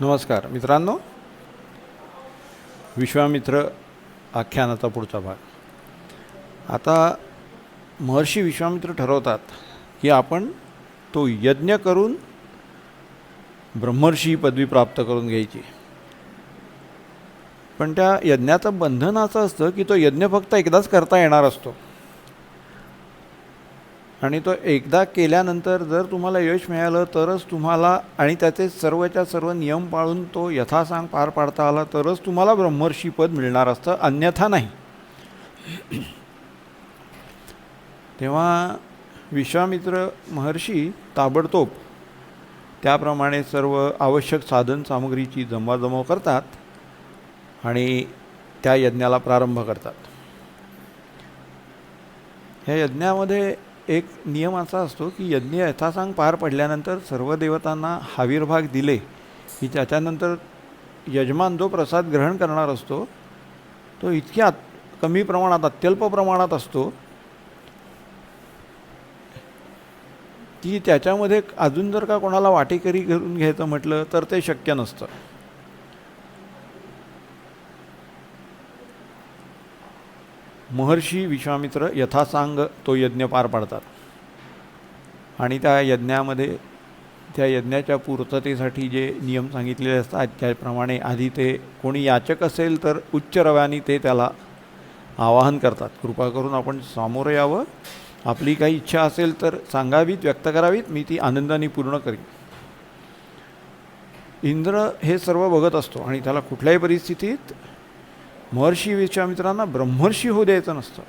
नमस्कार मित्रांनो, विश्वामित्र आख्यानाचा पुढचा भाग. आता महर्षी विश्वामित्र ठरवतात की आपण तो यज्ञ करून ब्रह्मर्षी पदवी प्राप्त करून घ्यायची. पण त्या यज्ञाचं बंधन असं असतं की तो यज्ञ फक्त एकदाच करता येणार असतो आणि तो एकदा केल्यानंतर जर तुम्हाला यश मिळालं तरच तुम्हाला, आणि त्याचे सर्वच्या सर्व नियम पाळून तो यथासांग पार पाडता आला तरच तुम्हाला ब्रह्मर्षी पद मिळणार असतं, अन्यथा नाही. तेव्हा विश्वामित्र महर्षी ताबडतोब त्याप्रमाणे सर्व आवश्यक साधन सामग्रीची जमवाजमव करतात आणि त्या यज्ञाला प्रारंभ करतात. ह्या यज्ञामध्ये एक नियम असा असतो की यज्ञ यथासांग पार पडल्यानंतर सर्व देवतांना हावीरभाग दिले की त्याच्यानंतर यजमान जो प्रसाद ग्रहण करणार असतो तो इतक्या कमी प्रमाणात, अत्यल्प प्रमाणात असतो की त्याच्यामध्ये अजून जर का कोणाला वाटेकरी करून घ्यायचं म्हटलं तर ते शक्य नसतं. महर्षी विश्वामित्र यथासांग तो यज्ञ पार पाडतात आणि त्या यज्ञामध्ये, त्या यज्ञाच्या पूर्ततेसाठी जे नियम सांगितलेले असतात त्याप्रमाणे आधी ते कोणी याचक असेल तर उच्च रव्याने ते त्याला आवाहन करतात, कृपा करून आपण सामोरं यावं, आपली काही इच्छा असेल तर सांगावीत, व्यक्त करावीत, मी ती आनंदाने पूर्ण करीन. इंद्र हे सर्व बघत असतो आणि त्याला कुठल्याही परिस्थितीत महर्षी विश्वामित्रांना ब्रह्मर्षी होऊ द्यायचं नसतं,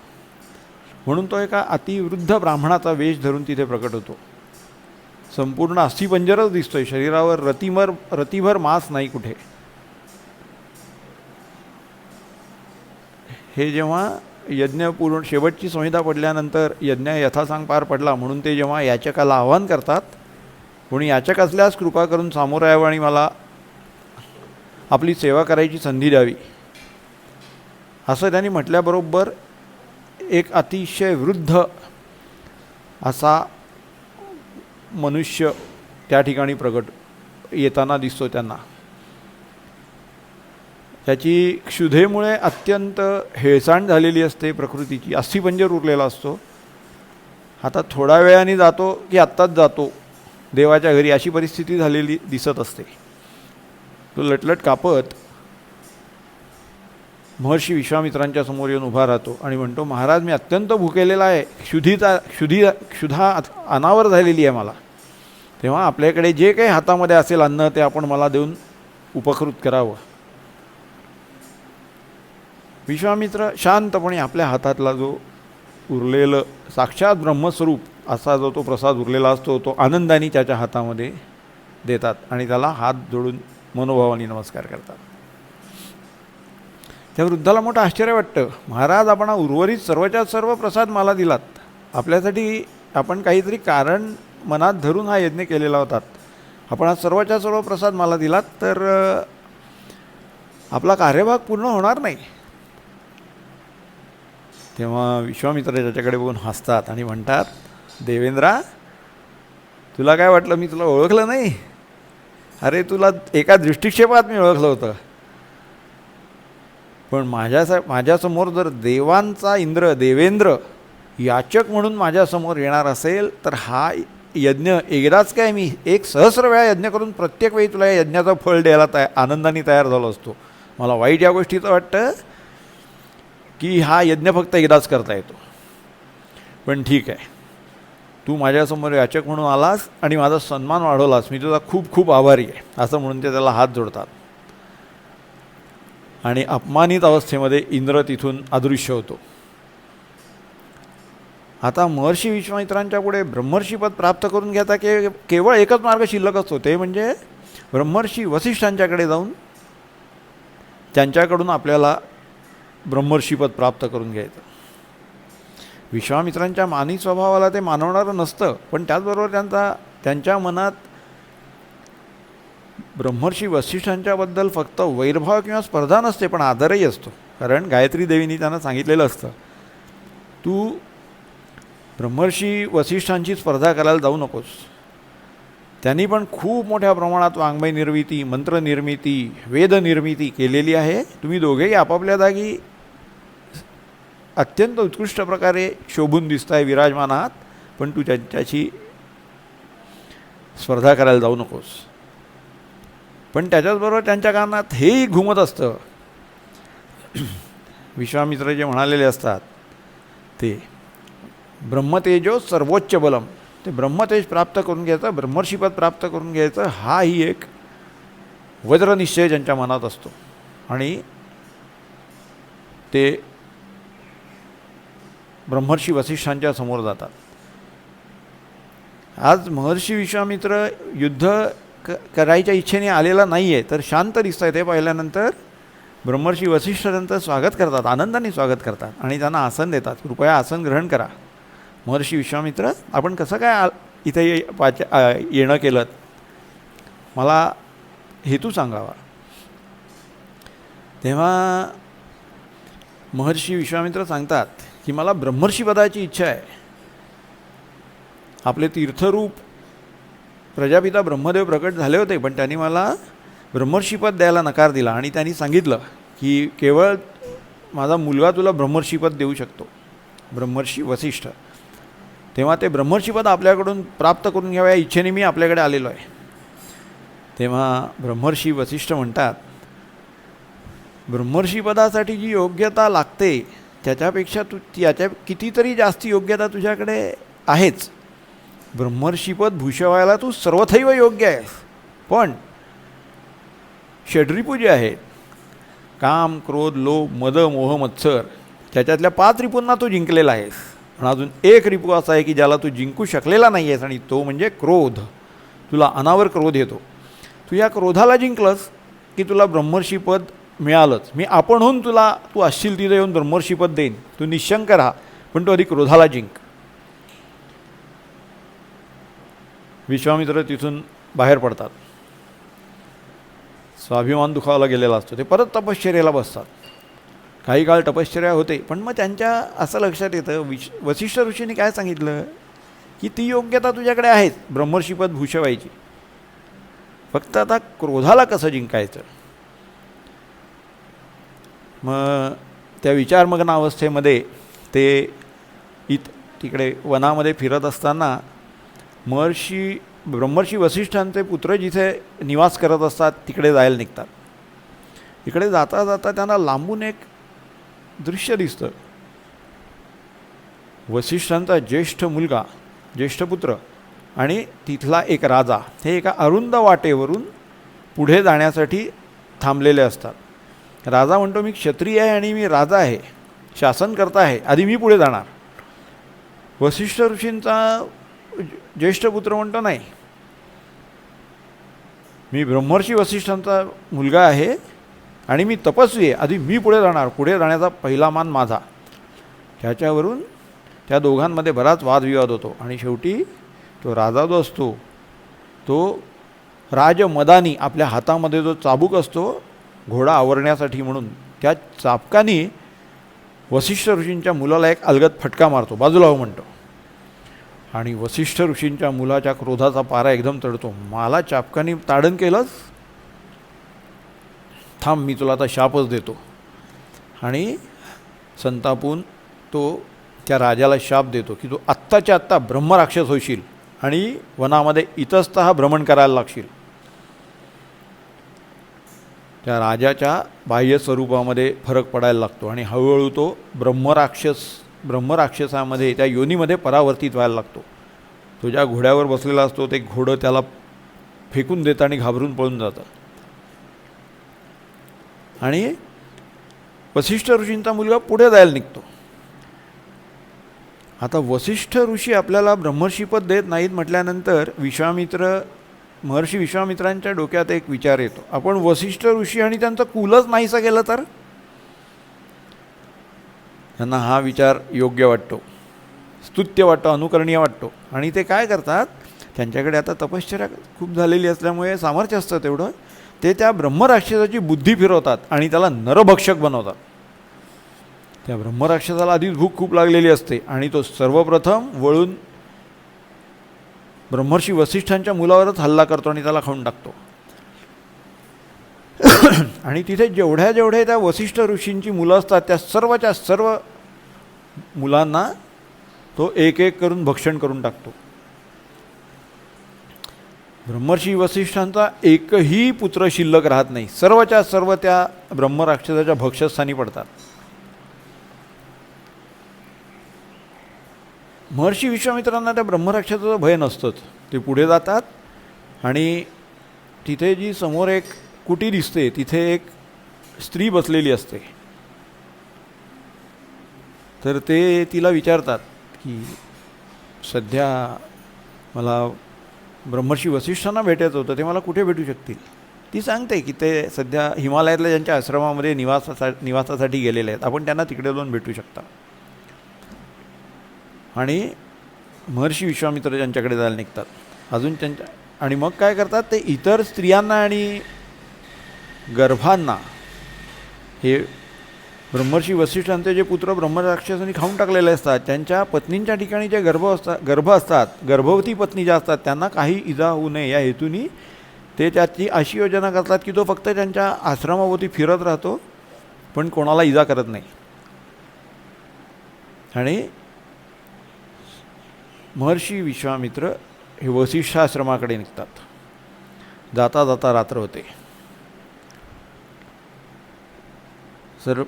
म्हणून तो एका अतिवृद्ध ब्राह्मणाचा वेश धरून तिथे प्रकट होतो. संपूर्ण अस्थिपंजरच दिसतोय, शरीरावर रतीभर मांस नाही कुठे. हे जेव्हा यज्ञ पूर्ण शेवटची संहिता पडल्यानंतर यज्ञ यथासांग पार पडला म्हणून ते जेव्हा याचकाला आवाहन करतात, कोणी याचक असल्यास कृपा करून सामोरं यावं आणि मला आपली सेवा करायची संधी द्यावी, असं त्यांनी म्हटल्याबरोबर एक अतिशय वृद्ध असा मनुष्य त्या ठिकाणी प्रगट येताना दिसतो त्यांना. त्याची क्षुधेमुळे अत्यंत हेळसांड झालेली असते प्रकृतीची, अस्थिपंजर उरलेला असतो. आता थोड्या वेळाने जातो की आत्ताच जातो देवाच्या घरी, अशी परिस्थिती झालेली दिसत असते. तो लटलट कापत महर्षी विश्वामित्रांच्या समोर येऊन उभा राहतो आणि म्हणतो, महाराज मी अत्यंत भुकेलेला आहे, क्षुधा अनावर झालेली आहे मला, तेव्हा आपल्याकडे जे काही हातामध्ये असेल अन्न ते आपण मला देऊन उपकृत करावं. विश्वामित्र शांतपणे आपल्या हातातला जो उरलेलं साक्षात ब्रह्मस्वरूप असा जो तो प्रसाद उरलेला असतो तो आनंदाने त्याच्या हातामध्ये देतात आणि त्याला हात जोडून मनोभावाने नमस्कार करतात. त्या वृद्धाला मोठं आश्चर्य वाटतं, महाराज आपण उर्वरित सर्वच्या सर्व प्रसाद मला दिलात, आपल्यासाठी आपण काहीतरी कारण मनात धरून हा यज्ञ केलेला होता, आपण हा सर्वच्या सर्व प्रसाद मला दिलात तर आपला कार्यभाग पूर्ण होणार नाही. तेव्हा विश्वामित्र त्याच्याकडे बघून हसतात आणि म्हणतात, देवेंद्रा तुला काय वाटलं मी तुला ओळखलं नाही? अरे तुला एका दृष्टिक्षेपात मी ओळखलं होतं, पण माझ्यासमोर जर देवांचा इंद्र देवेंद्र याचक म्हणून माझ्यासमोर येणार असेल तर हा यज्ञ एकदाच काय, मी 1,000 वेळा यज्ञ करून प्रत्येक वेळी तुला या यज्ञाचं फळ द्यायला आनंदाने तयार झालो असतो. मला वाईट या गोष्टीचं वाटतं की हा यज्ञ फक्त एकदाच करता येतो. पण ठीक आहे, तू माझ्यासमोर याचक म्हणून आलास आणि माझा सन्मान वाढवलास, मी तुझा खूप खूप आभारी आहे, असं म्हणून ते त्याला हात जोडतात आणि अपमानित अवस्थेमध्ये इंद्र तिथून अदृश्य होतो. आता महर्षी विश्वामित्रांच्या पुढे ब्रह्मर्षीपद प्राप्त करून घ्यायचा केवळ एकच मार्ग शिल्लक असतो, ते म्हणजे ब्रह्मर्षी वसिष्ठांच्याकडे जाऊन त्यांच्याकडून आपल्याला ब्रह्मर्षीपद प्राप्त करून घ्यायचं. विश्वामित्रांच्या मानी स्वभावाला ते मानवणारं नसतं, पण त्याचबरोबर त्यांच्या मनात ब्रह्मर्षी वसिष्ठांच्याबद्दल फक्त वैरभाव किंवा स्पर्धा नसते, पण आदरही असतो. कारण गायत्री देवींनी त्यांना सांगितलेलं असतं, तू ब्रह्मर्षी वसिष्ठांची स्पर्धा करायला जाऊ नकोस, त्यांनी पण खूप मोठ्या प्रमाणात वाङ्मय निर्मिती, मंत्र निर्मिती, वेद निर्मिती केलेली आहे. तुम्ही दोघेही आपापल्या जागी अत्यंत उत्कृष्ट प्रकारे शोभून दिसताय, विराजमान आहात, पण तू त्यांच्याशी स्पर्धा करायला जाऊ नकोस. पण त्याच्याचबरोबर त्यांच्या कानात हेही घुमत असतं, विश्वामित्र जे म्हणालेले असतात ते ब्रह्मतेजो सर्वोच्च बलम, ते ब्रह्मतेज प्राप्त करून घ्यायचं, ब्रह्मर्षीपद प्राप्त करून घ्यायचं, हाही एक वज्रनिश्चय ज्यांच्या मनात असतो. आणि ते ब्रह्मर्षी वसिष्ठांच्या समोर जातात. आज महर्षी विश्वामित्र युद्ध करायच्या इच्छेने आलेला नाही आहे, तर शांत दिसत आहे. ते पाहिल्यानंतर ब्रह्मर्षी वसिष्ठ त्यांचं स्वागत करतात, आनंदाने स्वागत करतात आणि त्यांना आसन देतात. कृपया आसन ग्रहण करा. महर्षी विश्वामित्र, आपण कसं काय इथे येणं केलं, मला हेतू सांगावा. तेव्हा महर्षी विश्वामित्र सांगतात की मला ब्रह्मर्षीपदाची इच्छा आहे. आपले तीर्थरूप प्रजापिता ब्रह्मदेव प्रकट झाले होते, पण त्यांनी मला ब्रह्मर्षीपद द्यायला नकार दिला आणि त्यांनी सांगितलं की केवळ माझा मुलगा तुला ब्रह्मर्षीपद देऊ शकतो, ब्रह्मर्षी वसिष्ठ. तेव्हा ते ब्रह्मर्षीपद आपल्याकडून प्राप्त करून घ्याव्या या इच्छेने मी आपल्याकडे आलेलो आहे. तेव्हा ब्रह्मर्षी वसिष्ठ म्हणतात, ब्रह्मर्षीपदासाठी जी योग्यता लागते त्याच्यापेक्षा याच्या कितीतरी जास्त योग्यता तुझ्याकडे आहेच. ब्रह्मर्षीपद भूषवायला तू सर्वथैव योग्य आहेस, पण षड्रिपू जे आहेत, काम, क्रोध, लोभ, मद, मोह, मत्सर, त्याच्यातल्या 5 रिपूंना तू जिंकलेला आहेस. पण अजून एक रिपू असा आहे की ज्याला तू जिंकू शकलेला नाही आहेस, आणि तो म्हणजे क्रोध. तुला अनावर क्रोध येतो. तू या क्रोधाला जिंकलंस की तुला ब्रह्मर्षीपद मिळालंच. मी आपणहून तुला, तू असशील तिथे येऊन ब्रह्मर्षीपद देईन, तू निशंक राहा, पण तू आधी क्रोधाला जिंक. विश्वामित्र तिथून बाहेर पडतात. स्वाभिमान दुखावला गेलेला असतो. ते परत तपश्चर्याला बसतात. काही काळ तपश्चर्या होते, पण मग त्यांच्या असं लक्षात येतं, वसिष्ठ ऋषींनी काय सांगितलं की ती योग्यता तुझ्याकडे आहेच ब्रह्मर्षीपद भूषवायची, फक्त आता क्रोधाला कसं जिंकायचं. मग त्या विचारमग्न अवस्थेमध्ये ते तिकडे वनामध्ये फिरत असताना ब्रह्मर्षी वसिष्ठांचे पुत्र जिथे निवास करत असतात तिकडे जायला निघतात. इकडे जाता जाता त्यांना लांबून एक दृश्य दिसतं. वसिष्ठांचा ज्येष्ठ मुलगा, ज्येष्ठ पुत्र आणि तिथला एक राजा हे एका अरुंद वाटेवरून पुढे जाण्यासाठी थांबलेले असतात. राजा म्हणतो, मी क्षत्रिय आहे आणि मी राजा आहे, शासनकर्ता आहे, आधी मी पुढे जाणार. वसिष्ठ ऋषींचा ज्येष्ठ पुत्र म्हणतो, नाही, मी ब्रह्मर्षी वसिष्ठांचा मुलगा आहे आणि मी तपस्वी आहे, आधी मी पुढे जाणार, पुढे जाण्याचा पहिला मान माझा. त्याच्यावरून त्या दोघांमध्ये बराच वादविवाद होतो आणि शेवटी तो राजा जो असतो तो राजमदानी, आपल्या हातामध्ये जो चाबूक असतो घोडा आवरण्यासाठी म्हणून, त्या चाबकानी वसिष्ठ ऋषींच्या मुलाला एक अलगद फटका मारतो, बाजूला हो म्हणतो. आणि वसिष्ठ ऋषींच्या मुलाच्या क्रोधाचा पारा एकदम चढतो. मला चाबकानी ताडण केलंच, थांब, मी तुला आता शापच देतो. आणि संतापून तो त्या राजाला शाप देतो की तू आत्ताच्या आत्ता ब्रह्मराक्षस होशील आणि वनामध्ये इतस्तः भ्रमण करायला लागशील. त्या राजाच्या बाह्य स्वरूपामध्ये फरक पडायला लागतो आणि हळूहळू तो ब्रह्मराक्षसामध्ये, त्या योनीमध्ये परावर्तित व्हायला लागतो. तो ज्या घोड्यावर बसलेला असतो ते घोडं त्याला फेकून देतं आणि घाबरून पळून जातं. आणि वसिष्ठ ऋषींचा मुलगा पुढे जायला निघतो. आता वसिष्ठ ऋषी आपल्याला ब्रह्मर्षीपद देत नाहीत म्हटल्यानंतर महर्षी विश्वामित्रांच्या डोक्यात एक विचार येतो, आपण वसिष्ठ ऋषी आणि त्यांचं कुलच नाहीसं केलं तर. त्यांना हा विचार योग्य वाटतो, स्तुत्य वाटतो, अनुकरणीय वाटतो. आणि ते काय करतात, त्यांच्याकडे आता तपश्चर्या खूप झालेली असल्यामुळे सामर्थ्य असतं तेवढं, ते त्या ब्रह्मराक्षसाची बुद्धी फिरवतात आणि त्याला नरभक्षक बनवतात. त्या ब्रह्मराक्षसाला आधीच भूक खूप लागलेली असते आणि तो सर्वप्रथम वळून ब्रह्मर्षी वसिष्ठांच्या मुलावरच हल्ला करतो आणि त्याला खाऊन टाकतो. आणि तिथे जेवढ्या जेवढे त्या वसिष्ठ ऋषींची मुलं असतात त्या सर्वच्या सर्व मुलांना तो एक एक करून भक्षण करून टाकतो. ब्रह्मर्षी वसिष्ठांचा एकही पुत्र शिल्लक राहत नाही. सर्वच्या सर्व त्या ब्रह्मराक्षसाच्या भक्षस्थानी पडतात. महर्षी विश्वामित्रांना त्या ब्रह्मराक्षसाचं भय नसतंच. ते पुढे जातात आणि तिथे जी समोर एक कुटी दिसते तिथे एक स्त्री बसलेली असते. तर ते तिला विचारतात की सध्या मला ब्रह्मर्षी वसिष्ठांना भेटायचं होतं, ते मला कुठे भेटू शकतील. ती सांगते की ते सध्या हिमालयातल्या ज्यांच्या आश्रमामध्ये निवासासाठी गेलेले आहेत, आपण त्यांना तिकडे जाऊन भेटू शकता. आणि महर्षी विश्वामित्र त्यांच्याकडे जायला निघतात. अजून त्यांच्या आणि मग काय करतात, ते इतर स्त्रियांना आणि गर्भांना, हे ब्रह्मर्षी वसिष्ठांचे जे पुत्र ब्रह्मराक्षसांनी खाऊन टाकलेले असतात त्यांच्या पत्नींच्या ठिकाणी जे गर्भ असतात, गर्भवती पत्नी ज्या असतात त्यांना काही इजा होऊ नये या हेतूने ते त्याची अशी योजना करतात की तो फक्त त्यांच्या आश्रमाभोवती फिरत राहतो पण कोणाला इजा करत नाही. आणि महर्षी विश्वामित्र हे वसिष्ठाश्रमाकडे निघतात. जाता जाता रात्र होते. सर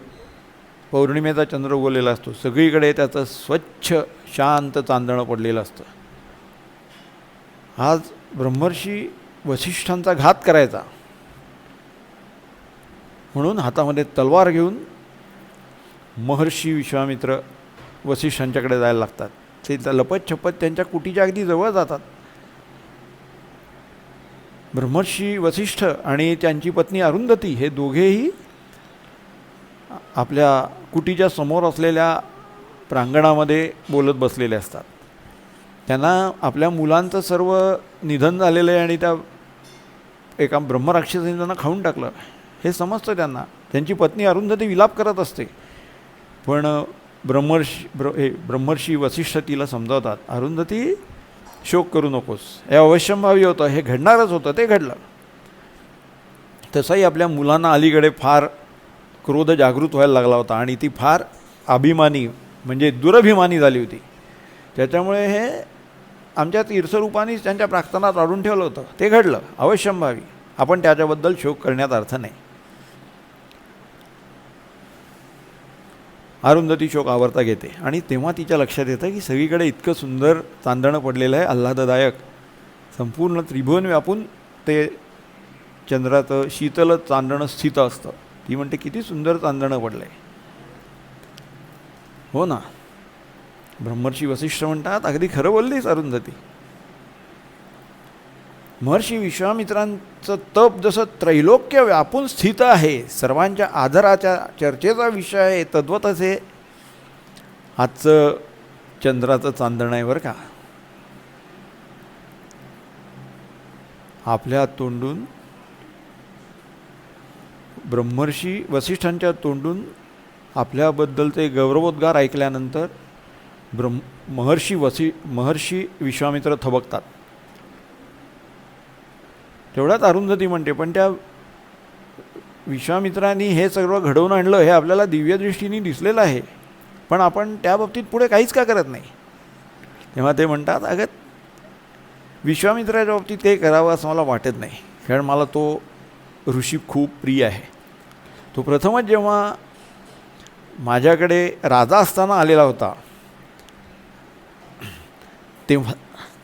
पौर्णिमेचा चंद्र उगवलेला असतो. सगळीकडे त्याचं स्वच्छ शांत चांदणं पडलेलं असतं. आज ब्रह्मर्षी वसिष्ठांचा घात करायचा म्हणून हातामध्ये तलवार घेऊन महर्षी विश्वामित्र वसिष्ठांच्याकडे जायला लागतात. ते लपत छपत त्यांच्या कुटीच्या अगदी जवळ जातात. ब्रह्मर्षी वसिष्ठ आणि त्यांची पत्नी अरुंधती हे दोघेही आपल्या कुटीच्या समोर असलेल्या प्रांगणामध्ये बोलत बसलेले असतात. त्यांना आपल्या मुलांचं सर्व निधन झालेलं आहे आणि त्या एका ब्रह्मराक्षसाने त्यांना खाऊन टाकलं हे समजतं त्यांना. त्यांची पत्नी अरुंधती विलाप करत असते. पण ब्रह्मर्षी वसिष्ठ तिला समजावतात, अरुंधती शोक करू नकोस, हे अवश्यंभावी होतं, हे घडणारच होतं, ते घडलं. तसंही आपल्या मुलांना अलीकडे फार क्रोध जागृत व्हायला लागला होता आणि ती फार अभिमानी म्हणजे दुरभिमानी झाली होती. त्याच्यामुळे हे आमच्या तीर्थरूपानेच त्यांच्या प्रार्थनात वाढून ठेवलं होतं, ते घडलं अवश्यंभावी. आपण त्याच्याबद्दल शोक करण्यात अर्थ नाही. अरुंधती शोक आवरता घेते आणि तेव्हा तिच्या लक्षात येतं की सगळीकडे इतकं सुंदर चांदणं पडलेलं आहे, आल्हाददायक, संपूर्ण त्रिभुवन व्यापून ते चंद्राचं शीतल चांदणं स्थित असतं. ती म्हणते किती सुंदर चांदणं पडलं आहे. हो ना, ब्रह्मर्षी वसिष्ठ म्हणतात अगदी खरं बोललीस अरुंधती. महर्षी विश्वामित्रांचं तप जसं त्रैलोक्य व्यापून स्थित आहे, सर्वांच्या आदराच्या चर्चेचा विषय आहे, तद्वतच हे आजचं चंद्राचं चांदणं आहे बरं का. आपल्या तोंडून ब्रह्मर्षी वसिष्ठांच्या तोंडून आपल्याबद्दलचे गौरवोद्गार ऐकल्यानंतर महर्षी विश्वामित्र थबकतात. तेवढ्यात अरुंधती म्हणते, पण त्या विश्वामित्रांनी हे सगळं घडवून आणलं हे आपल्याला दिव्यदृष्टीने दिसलेलं आहे, पण आपण त्या बाबतीत पुढे काहीच का करत नाही. तेव्हा ते म्हणतात अगं विश्वामित्राच्या बाबतीत काही करावं असं मला वाटत नाही, कारण मला तो ऋषी खूप प्रिय आहे. तो प्रथमच जेव्हा माझ्याकडे राजा असताना आलेला होता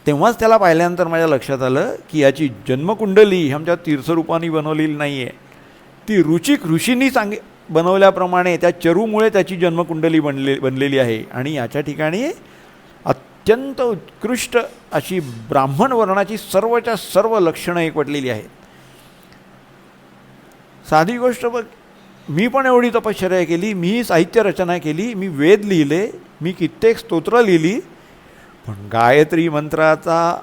तेव्हाच त्याला पाहिल्यानंतर माझ्या लक्षात आलं की याची जन्मकुंडली आमच्या तीर्थरूपाने बनवलेली नाही आहे, ती रुचिक ऋषींनी बनवल्याप्रमाणे त्या चरूमुळे त्याची जन्मकुंडली बनलेली आहे. आणि याच्या ठिकाणी अत्यंत उत्कृष्ट अशी ब्राह्मण वर्णाची सर्वच्या सर्व लक्षणं एकवटलेली आहेत. साधी गोष्ट बघ, मी पण एवढी तपश्चर्या केली, मी साहित्य रचना केली, मी वेद लिहिले, मी कित्येक स्तोत्र लिहिली, पण गायत्री मंत्राचा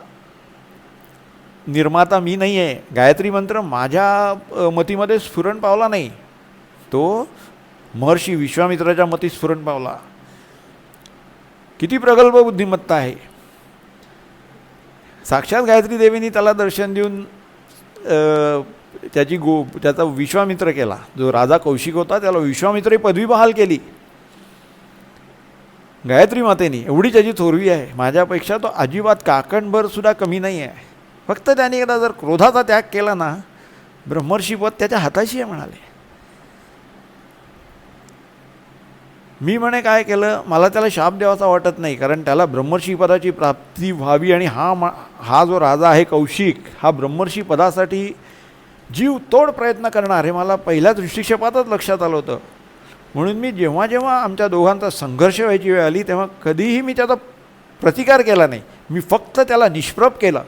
निर्माता मी नाही आहे. गायत्री मंत्र माझ्या मतीमध्ये स्फुरण पावला नाही, तो महर्षी विश्वामित्राच्या मती स्फुरण पावला. किती प्रगल्भ बुद्धिमत्ता आहे. साक्षात गायत्री देवीने त्याला दर्शन देऊन त्याचा विश्वामित्र केला. जो राजा कौशिक होता त्याला विश्वामित्र ही पदवी बहाल केली गायत्री मातेनी. एवढी त्याची थोरवी आहे. माझ्यापेक्षा तो अजिबात काकणभर सुद्धा कमी नाही आहे. फक्त त्याने एकदा जर क्रोधाचा त्याग केला ना, ब्रह्मर्षीपद त्याच्या हाताशी आहे म्हणाले. मी म्हणे काय केलं, मला त्याला शाप द्यावाचा वाटत नाही, कारण त्याला ब्रह्मर्षी पदाची प्राप्ती व्हावी आणि हा जो राजा आहे कौशिक, हा ब्रह्मर्षी पदासाठी जीव तोड प्रयत्न करणार हे मला पहिल्या दृष्टिक्षेपातच लक्षात आलं होतं. म्हणून मी जेव्हा जेव्हा आमच्या दोघांचा संघर्ष व्हायची वेळ आली तेव्हा कधीही मी त्याचा प्रतिकार केला नाही. मी फक्त त्याला निष्प्रभ केला.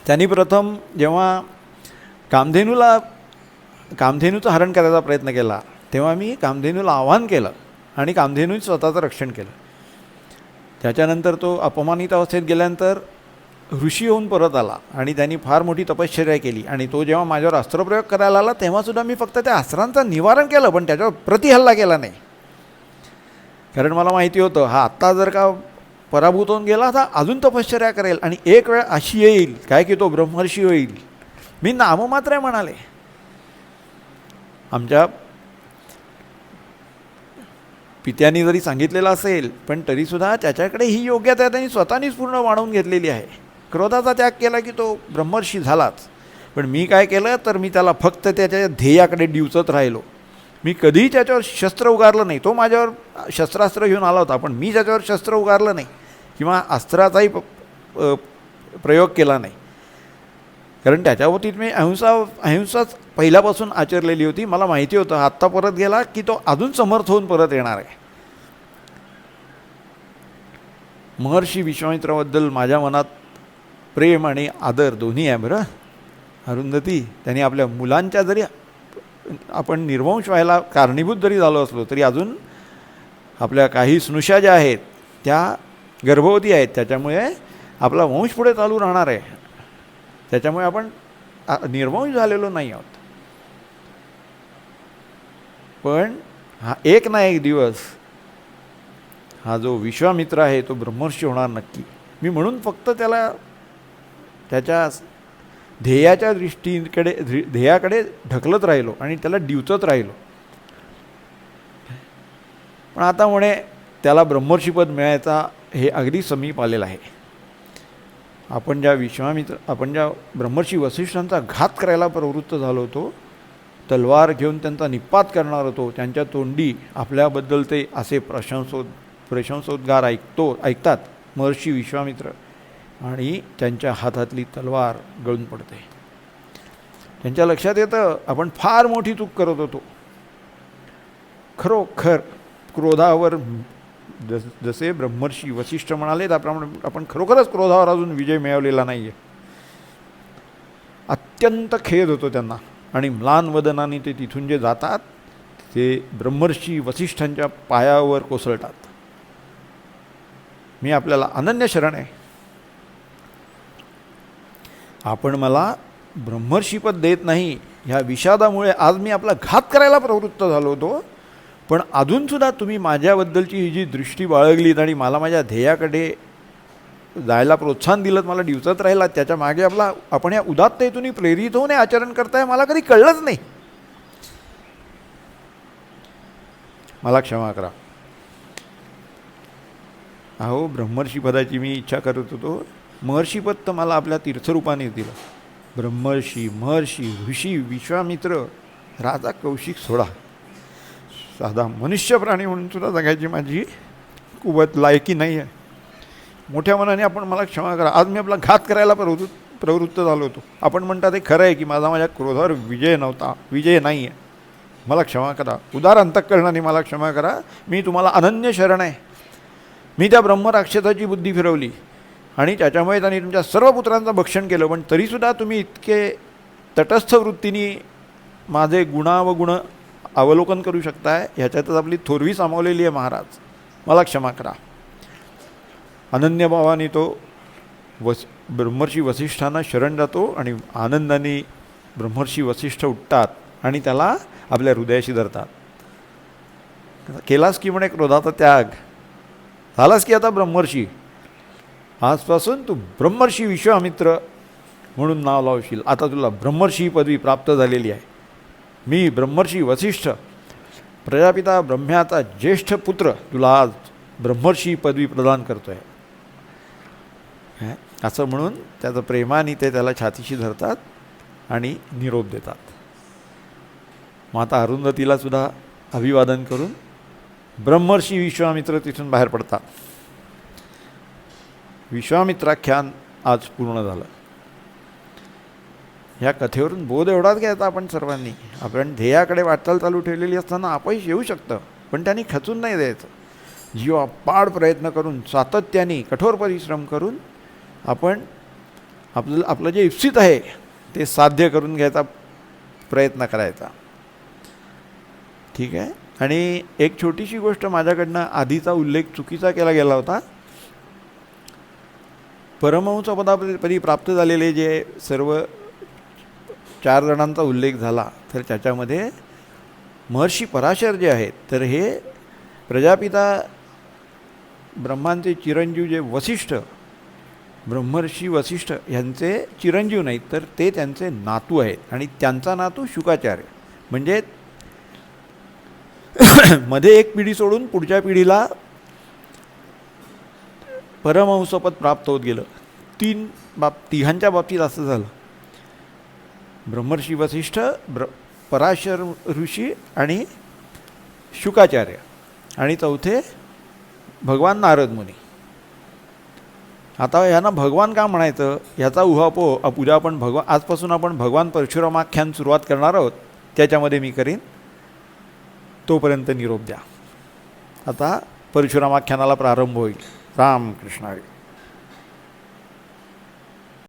त्यांनी प्रथम जेव्हा कामधेनूचं हरण करायचा प्रयत्न केला तेव्हा मी कामधेनूला आव्हान केलं आणि कामधेनूने स्वतःचं रक्षण केलं. त्याच्यानंतर तो अपमानित अवस्थेत गेल्यानंतर ऋषी होऊन परत आला आणि त्यांनी फार मोठी तपश्चर्या केली. आणि तो जेव्हा माझ्यावर अस्त्रप्रयोग करायला आला तेव्हासुद्धा मी फक्त त्या अस्त्रांचं निवारण केलं, पण त्याच्यावर प्रतिहल्ला केला नाही. कारण मला माहिती होतं हा आत्ता जर का पराभूत होऊन गेला तर अजून तपश्चर्या करेल आणि एक वेळ अशी येईल काय की तो ब्रह्मर्षी होईल. मी नाममात्र आहे म्हणाले. आमच्या पित्यांनी जरी सांगितलेलं असेल पण तरीसुद्धा त्याच्याकडे ही योग्यता त्यांनी स्वतःनीच पूर्ण वाढवून घेतलेली आहे. क्रोधाचा त्याग केला की तो ब्रह्मर्षी झालाच. पण मी काय केलं तर मी त्याला फक्त त्याच्या ध्येयाकडे डिवचत राहिलो. मी कधीही त्याच्यावर शस्त्र उगारलं नाही. तो माझ्यावर शस्त्रास्त्र घेऊन आला होता पण मी त्याच्यावर शस्त्र उगारलं नाही किंवा अस्त्राचाही प्रयोग केला नाही. कारण त्याच्या बाबतीत मी अहिंसाच पहिल्यापासून आचरलेली होती. मला माहिती होतं आत्ता परत गेला की तो अजून समर्थ होऊन परत येणार आहे. महर्षी विश्वामित्राबद्दल माझ्या मनात प्रेम आणि आदर दोन्ही आहे. बरं अरुंधती, त्यांनी आपल्या मुलांच्या जरी आपण निर्वंश व्हायला कारणीभूत जरी झालो असलो तरी अजून आपल्या काही स्नुषा ज्या आहेत त्या गर्भवती आहेत, त्याच्यामुळे आपला वंश पुढे चालू राहणार आहे. त्याच्यामुळे आपण निर्वंश झालेलो नाही आहोत. पण हा एक ना एक दिवस हा जो विश्वामित्र आहे तो ब्रह्मर्षी होणार नक्की. मी म्हणून फक्त त्याला त्याच्या ध्येयाकडे ढकलत राहिलो आणि त्याला डिवचत राहिलो. पण आता म्हणे त्याला ब्रह्मर्षीपद मिळायचा हे अगदी समीप आलेलं आहे. आपण ज्या ब्रह्मर्षी वसिष्ठांचा घात करायला प्रवृत्त झालो होतो, तलवार घेऊन त्यांचा निपात करणार होतो, त्यांच्या तोंडी आपल्याबद्दल ते असे प्रशंसोद्गार ऐकतात महर्षी विश्वामित्र आणि त्यांच्या हातातली तलवार गळून पडते. त्यांच्या लक्षात येतं आपण फार मोठी चूक करत होतो. खरोखर क्रोधावर जसे ब्रह्मर्षी वसिष्ठ म्हणाले त्याप्रमाणे आपण खरोखरच क्रोधावर अजून विजय मिळवलेला नाही आहे. अत्यंत खेद होतो त्यांना आणि म्लान वदनाने ते तिथून जे जातात ते ब्रह्मर्षी वसिष्ठांच्या पायावर कोसळतात. मी आपल्याला अनन्य शरण आहे. आपण मला ब्रह्मर्षीपद देत नाही ह्या विषादामुळे आज मी आपला घात करायला प्रवृत्त झालो होतो. पण अजूनसुद्धा तुम्ही माझ्याबद्दलची ही जी दृष्टी बाळगलीत आणि मला माझ्या ध्येयाकडे जायला प्रोत्साहन दिलं, मला डिवचत राहिला, त्याच्या मागे आपण या उदात्ततेतून प्रेरित होऊन आचरण करताय मला कधी कळलंच नाही. मला क्षमा करा. अहो ब्रह्मर्षी पदाची मी इच्छा करत होतो. महर्षीपद तर मला आपल्या तीर्थरूपाने दिलं. ब्रह्मर्षी, महर्षी, ऋषी, विश्वामित्र, राजा कौशिक सोडा, साधा मनुष्य प्राणी म्हणून सुद्धा जगायची माझी कुवत लायकी नाही आहे. मोठ्या मनाने आपण मला क्षमा करा. आज मी आपला घात करायला प्रवृत्त झालो होतो. आपण म्हणता ते खरं आहे की माझ्या क्रोधावर विजय नाही आहे. मला क्षमा करा. उदार अंतःकरणाने मला क्षमा करा. मी तुम्हाला अनन्य शरण आहे. मी त्या ब्रह्मराक्षसाची बुद्धी फिरवली आणि त्याच्यामुळे त्यांनी तुमच्या सर्व पुत्रांचं भक्षण केलं. पण तरीसुद्धा तुम्ही इतके तटस्थ वृत्तीने माझे गुण अवलोकन करू शकताय. ह्याच्यातच आपली थोरवी सामावलेली आहे महाराज. मला क्षमा करा. अनन्य भावाने तो ब्रह्मर्षी वसिष्ठांना शरण जातो आणि आनंदाने ब्रह्मर्षी वसिष्ठ उठतात आणि त्याला आपल्या हृदयाशी धरतात. केलास की म्हणे क्रोधाचा त्याग. झालास की आता ब्रह्मर्षी. आजपासून तू ब्रह्मर्षी विश्वामित्र म्हणून नाव लावशील. आता तुला ब्रह्मर्षी ही पदवी प्राप्त झालेली आहे. मी ब्रह्मर्षी वसिष्ठ, प्रजापिता ब्रह्म्याचा ज्येष्ठ पुत्र, तुला आज ब्रह्मर्षी पदवी प्रदान करतो आहे. असं म्हणून त्याचं प्रेमाने ते त्याला छातीशी धरतात आणि निरोप देतात. माता अरुंधतीला सुद्धा अभिवादन करून ब्रह्मर्षी विश्वामित्र तिथून बाहेर पडतात. विश्वामित्राख्यान आज पूर्ण झालं. ह्या कथेवरून बोध एवढाच घ्यायचा आपण सर्वांनी. आपण ध्येयाकडे वाटचाल चालू ठेवलेली असताना अपयश येऊ शकतं, पण त्यांनी खचून नाही द्यायचं. जीवापाड प्रयत्न करून, सातत्याने कठोर परिश्रम करून आपण आपलं जे इप्सित आहे ते साध्य करून घ्यायचा प्रयत्न करायचा. ठीक आहे. आणि एक छोटीशी गोष्ट माझ्याकडनं आधीचा उल्लेख चुकीचा केला गेला होता. परमहंस पदापदी प्राप्त झालेले जे सर्व 4 जणांचा उल्लेख झाला, तर त्याच्यामध्ये महर्षी पराशर जे आहेत, तर हे प्रजापिता ब्रह्मांचे चिरंजीव जे वसिष्ठ, ब्रह्मर्षी वसिष्ठ यांचे चिरंजीव नाहीत, तर ते त्यांचे नातू आहेत. आणि त्यांचा नातू शुकाचार्य. म्हणजे मध्ये एक पिढी सोडून पुढच्या पिढीला परमहंसपद प्राप्त होत गेलं. तिघांच्या बाबतीत असं झालं. ब्रह्मर्षी वसिष्ठ, पराशर ऋषी आणि शुकाचार्य, आणि चौथे भगवान नारद मुनी. आता यांना भगवान का म्हणायचं याचा उहापोह उद्या आपण आजपासून आपण भगवान परशुरामाख्यान सुरुवात करणार आहोत, त्याच्यामध्ये मी करीन. तोपर्यंत निरोप द्या. आता परशुरामाख्यानाला प्रारंभ होईल. रामकृष्ण हरी.